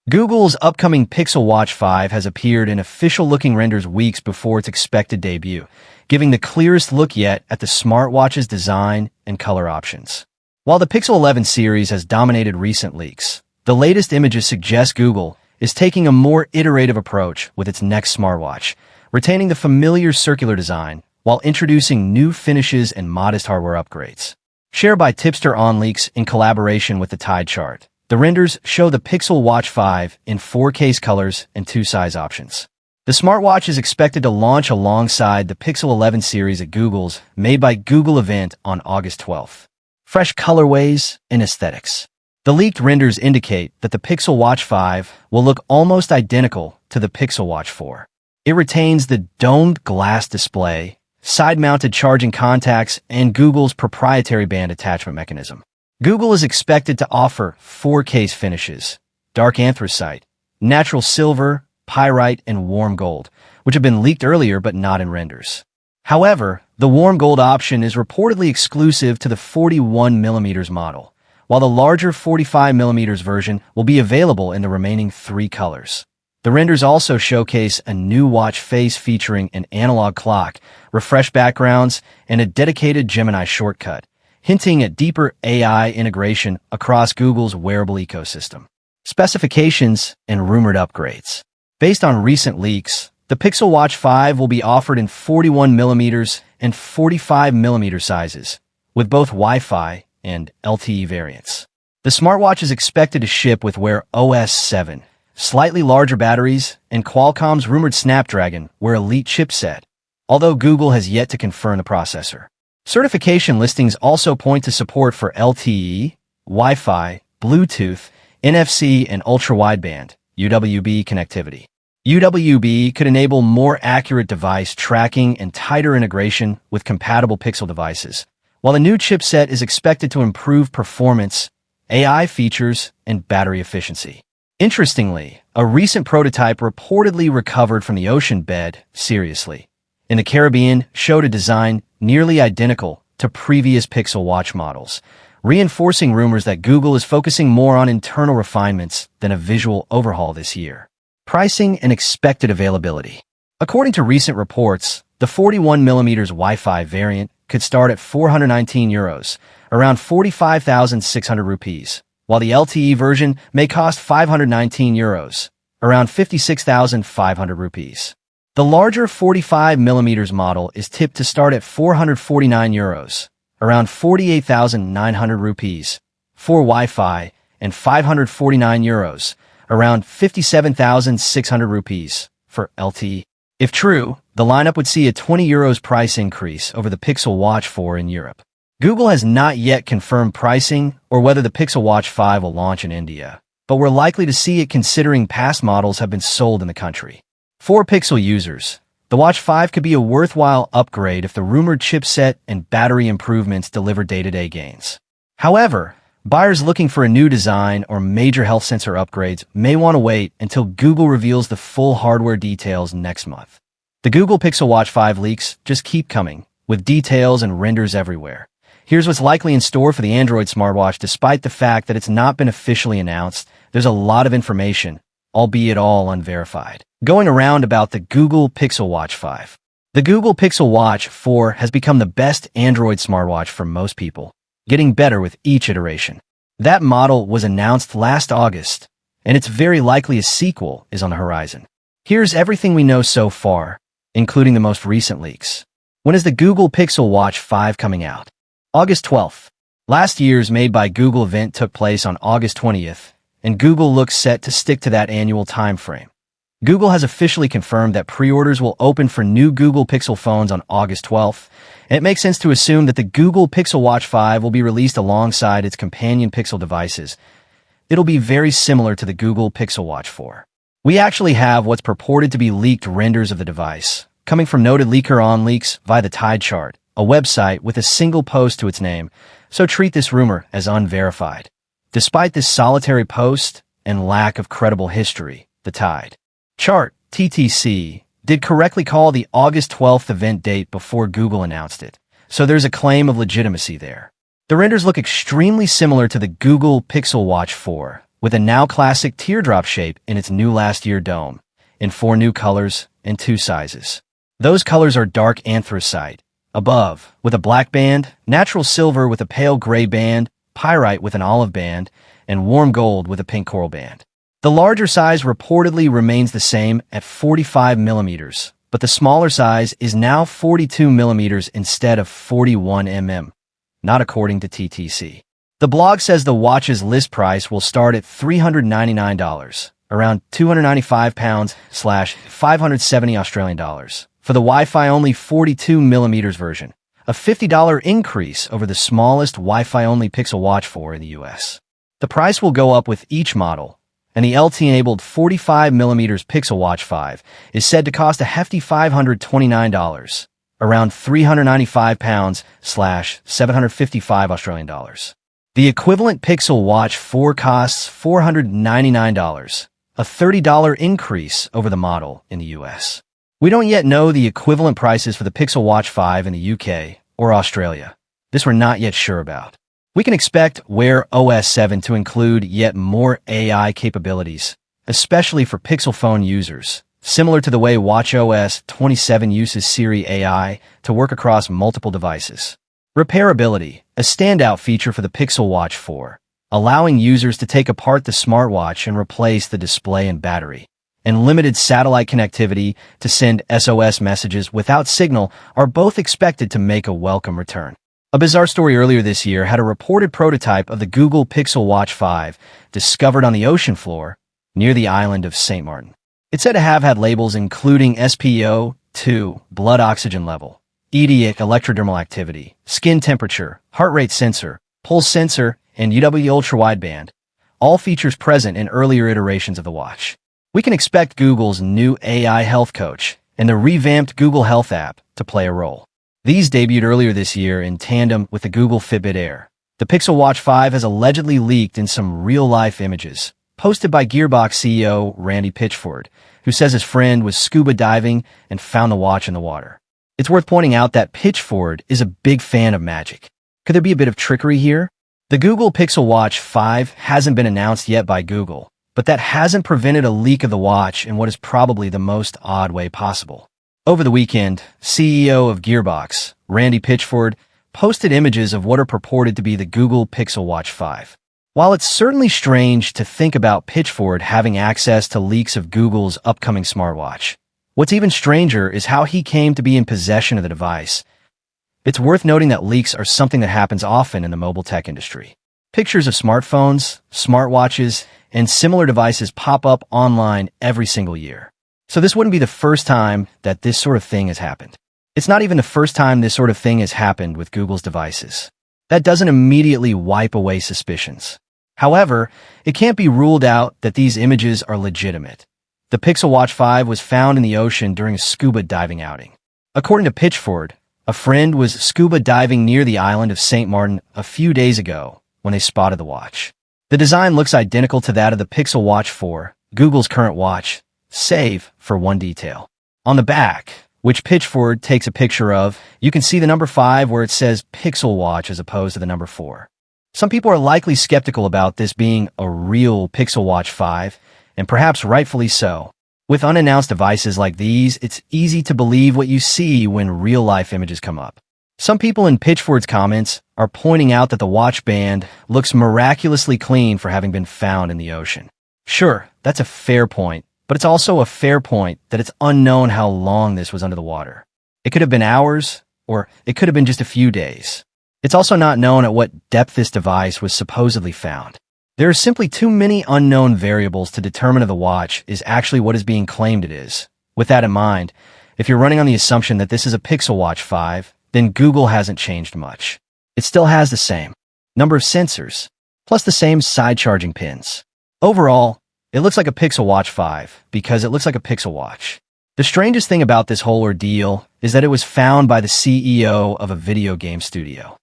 Google's upcoming Pixel Watch 5 has appeared in official-looking renders weeks before its expected debut, giving the clearest look yet at the smartwatch's design and color options. While the Pixel 11 series has dominated recent leaks, the latest images suggest Google is taking a more iterative approach with its next smartwatch, retaining the familiar circular design while introducing new finishes and modest hardware upgrades. Shared by Tipster on Leaks in collaboration with the Tide chart, the renders show the Pixel Watch 5 in 4 case colors and 2 size options. The smartwatch is expected to launch alongside the Pixel 11 series at Google's Made by Google event on August 12th. Fresh colorways and aesthetics. The leaked renders indicate that the Pixel Watch 5 will look almost identical to the Pixel Watch 4. It retains the domed glass display, side-mounted charging contacts, and Google's proprietary band attachment mechanism. Google is expected to offer 4 case finishes: dark anthracite, natural silver, pyrite, and warm gold, which have been leaked earlier but not in renders. However, the warm gold option is reportedly exclusive to the 41mm model, while the larger 45mm version will be available in the remaining 3 colors. The renders also showcase a new watch face featuring an analog clock, refreshed backgrounds, and a dedicated Gemini shortcut, hinting at deeper AI integration across Google's wearable ecosystem. Specifications and rumored upgrades. Based on recent leaks, the Pixel Watch 5 will be offered in 41mm and 45mm sizes, with both Wi-Fi and LTE variants. The smartwatch is expected to ship with Wear OS 7, slightly larger batteries, and Qualcomm's rumored Snapdragon Wear Elite chipset, although Google has yet to confirm the processor. Certification listings also point to support for LTE, Wi-Fi, Bluetooth, NFC, and ultra-wideband (UWB) connectivity. UWB could enable more accurate device tracking and tighter integration with compatible Pixel devices, while the new chipset is expected to improve performance, AI features, and battery efficiency. Interestingly, a recent prototype reportedly recovered from the ocean bed seriously in the Caribbean showed a design nearly identical to previous Pixel Watch models, reinforcing rumors that Google is focusing more on internal refinements than a visual overhaul this year. Pricing and expected availability. According to recent reports, the 41mm Wi-Fi variant could start at €419, around 45,600 rupees, while the LTE version may cost €519, around 56,500 rupees. The larger 45mm model is tipped to start at €449, around 48,900 rupees, for Wi-Fi, and €549, around 57,600 rupees, for LTE. If true, the lineup would see a €20 price increase over the Pixel Watch 4 in Europe. Google has not yet confirmed pricing or whether the Pixel Watch 5 will launch in India, but we're likely to see it considering past models have been sold in the country. For Pixel users, the Watch 5 could be a worthwhile upgrade if the rumored chipset and battery improvements deliver day-to-day gains. However, buyers looking for a new design or major health sensor upgrades may want to wait until Google reveals the full hardware details next month. The Google Pixel Watch 5 leaks just keep coming, with details and renders everywhere. Here's what's likely in store for the Android smartwatch. Despite the fact that it's not been officially announced, there's a lot of information, albeit all unverified, going around about the Google Pixel Watch 5. The Google Pixel Watch 4 has become the best Android smartwatch for most people, getting better with each iteration. That model was announced last August, and it's very likely a sequel is on the horizon. Here's everything we know so far, including the most recent leaks. When is the Google Pixel Watch 5 coming out? August 12th. Last year's Made by Google event took place on August 20th, and Google looks set to stick to that annual time frame. Google has officially confirmed that pre-orders will open for new Google Pixel phones on August 12th, and it makes sense to assume that the Google Pixel Watch 5 will be released alongside its companion Pixel devices. It'll be very similar to the Google Pixel Watch 4. We actually have what's purported to be leaked renders of the device, coming from noted leaker on Leaks via the Tide chart, a website with a single post to its name, so treat this rumor as unverified. Despite this solitary post and lack of credible history, the Tide chart, TTC, did correctly call the August 12th event date before Google announced it, so there's a claim of legitimacy there. The renders look extremely similar to the Google Pixel Watch 4, with a now classic teardrop shape in its new last year dome, in 4 new colors and 2 sizes. Those colors are dark anthracite, above, with a black band, natural silver with a pale gray band, pyrite with an olive band, and warm gold with a pink coral band. The larger size reportedly remains the same at 45 millimeters, but the smaller size is now 42 millimeters instead of 41 mm, not according to TTC. The blog says the watch's list price will start at $399, around £295/570 Australian dollars, for the Wi-Fi only 42 millimeters version, a $50 increase over the smallest Wi-Fi only Pixel Watch 4 in the US. The price will go up with each model, and the LTE-enabled 45mm Pixel Watch 5 is said to cost a hefty $529, around £395/755 Australian dollars. The equivalent Pixel Watch 4 costs $499, a $30 increase over the model in the US. We don't yet know the equivalent prices for the Pixel Watch 5 in the UK or Australia. This we're not yet sure about. We can expect Wear OS 7 to include yet more AI capabilities, especially for Pixel phone users, similar to the way watchOS 27 uses Siri AI to work across multiple devices. Repairability, a standout feature for the Pixel Watch 4, allowing users to take apart the smartwatch and replace the display and battery, and limited satellite connectivity to send SOS messages without signal are both expected to make a welcome return. A bizarre story earlier this year had a reported prototype of the Google Pixel Watch 5 discovered on the ocean floor near the island of St. Martin. It's said to have had labels including SpO2, blood oxygen level, EDIC, electrodermal activity, skin temperature, heart rate sensor, pulse sensor, and UW ultra-wideband, all features present in earlier iterations of the watch. We can expect Google's new AI health coach and the revamped Google Health app to play a role. These debuted earlier this year in tandem with the Google Fitbit Air. The Pixel Watch 5 has allegedly leaked in some real-life images, posted by Gearbox CEO Randy Pitchford, who says his friend was scuba diving and found the watch in the water. It's worth pointing out that Pitchford is a big fan of magic. Could there be a bit of trickery here? The Google Pixel Watch 5 hasn't been announced yet by Google, but that hasn't prevented a leak of the watch in what is probably the most odd way possible. Over the weekend, CEO of Gearbox, Randy Pitchford, posted images of what are purported to be the Google Pixel Watch 5. While it's certainly strange to think about Pitchford having access to leaks of Google's upcoming smartwatch, what's even stranger is how he came to be in possession of the device. It's worth noting that leaks are something that happens often in the mobile tech industry. Pictures of smartphones, smartwatches, and similar devices pop up online every single year. So this wouldn't be the first time that this sort of thing has happened. It's not even the first time this sort of thing has happened with Google's devices. That doesn't immediately wipe away suspicions. However, it can't be ruled out that these images are legitimate. The Pixel Watch 5 was found in the ocean during a scuba diving outing. According to Pitchford, a friend was scuba diving near the island of St. Martin a few days ago when they spotted the watch. The design looks identical to that of the Pixel Watch 4, Google's current watch, save for one detail. On the back, which Pitchford takes a picture of, you can see the number 5 where it says Pixel Watch as opposed to the number 4. Some people are likely skeptical about this being a real Pixel Watch 5, and perhaps rightfully so. With unannounced devices like these, it's easy to believe what you see when real-life images come up. Some people in Pitchford's comments are pointing out that the watch band looks miraculously clean for having been found in the ocean. Sure, that's a fair point, but it's also a fair point that it's unknown how long this was under the water. It could have been hours, or it could have been just a few days. It's also not known at what depth this device was supposedly found. There are simply too many unknown variables to determine if the watch is actually what is being claimed it is. With that in mind, if you're running on the assumption that this is a Pixel Watch 5, then Google hasn't changed much. It still has the same number of sensors, plus the same side charging pins. Overall, it looks like a Pixel Watch 5 because it looks like a Pixel Watch. The strangest thing about this whole ordeal is that it was found by the CEO of a video game studio.